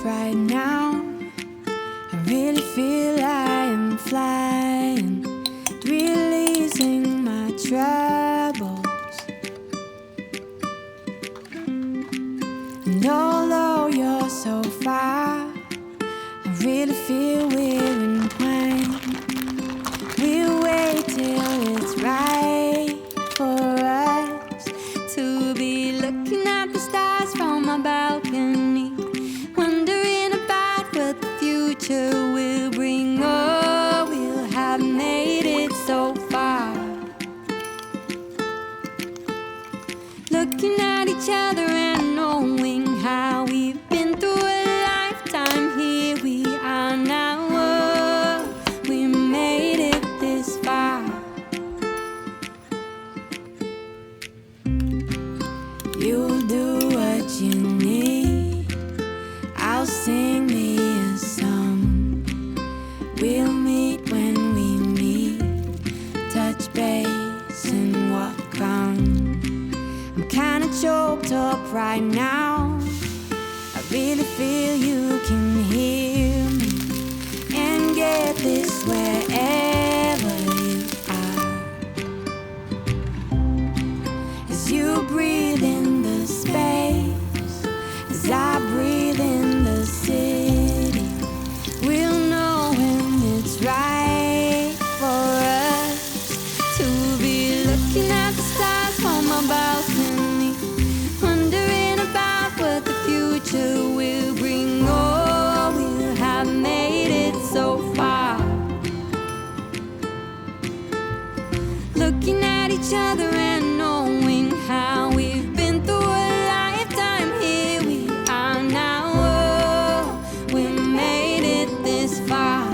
right now. I really feel I am flying, releasing my troubles. And although you're so far, I really feel we're in twain. We'll wait till it's right for us to be looking at the stars from our balcony, wondering about what the future will bring. Oh, we'll have made it so far. Looking at each other and knowing how we've been through a lifetime. Here we are now. Oh, we made it this far. You'll do what you need, I'll sing me a song. We'll meet when we meet, touch base and walk on. I'm kinda choked up right now, I really feel you can hear me and get this wherever you are. As you breathe in the space, as I breathe in the city, we'll know when it's right for us to be looking at the stars from our balcony, wondering about what the future will bring. Oh, we'll have made it so far. Looking at each other and knowing how we've been through a lifetime. Here we are now. Oh, we made it this far.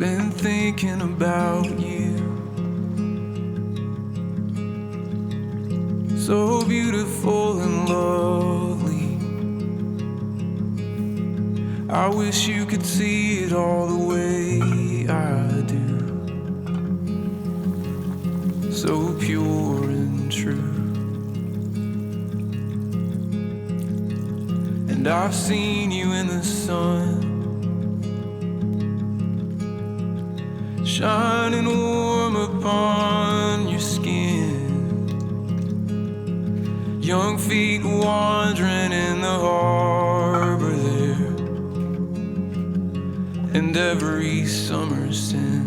been thinking about you. So beautiful and lovely. I wish you could see it all the way I do. So pure and true. And I've seen you in the sun, shining warm upon your skin. Young feet wandering in the harbor there, and every summer since.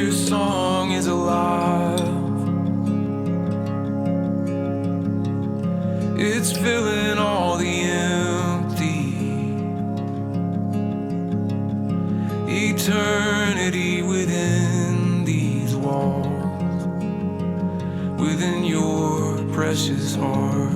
Your song is alive. It's filling all the empty. Eternity within these walls, within your precious heart.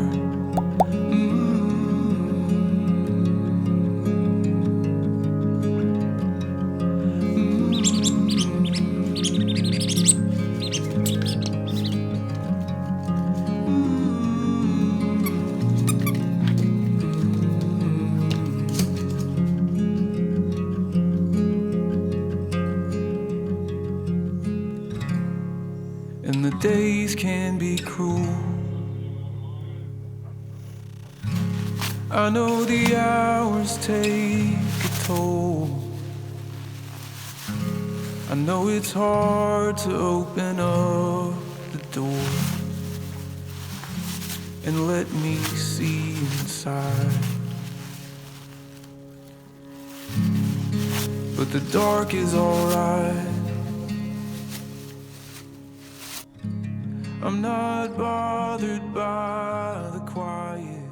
And the days can be cruel. I know the hours take a toll. I know it's hard to open up the door and let me see inside. But the dark is alright. I'm not bothered by the quiet.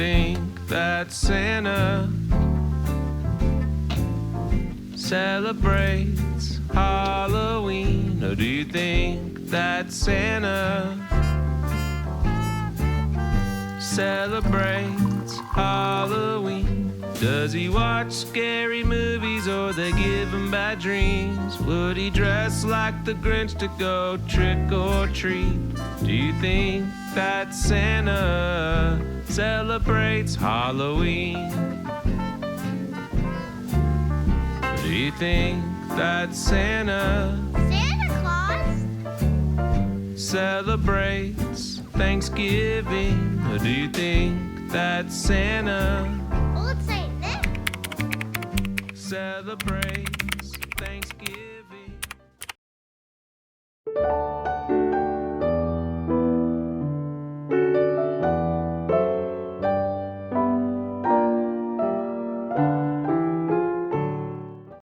think that Santa celebrates Halloween? Or do you think that Santa celebrates Halloween? Does he watch scary movies or they give him bad dreams? Would he dress like the Grinch to go trick or treat? Do you think that Santa celebrates Halloween? Do you think that Santa Claus celebrates Thanksgiving? Or do you think that Santa Old Saint Nick celebrates Thanksgiving?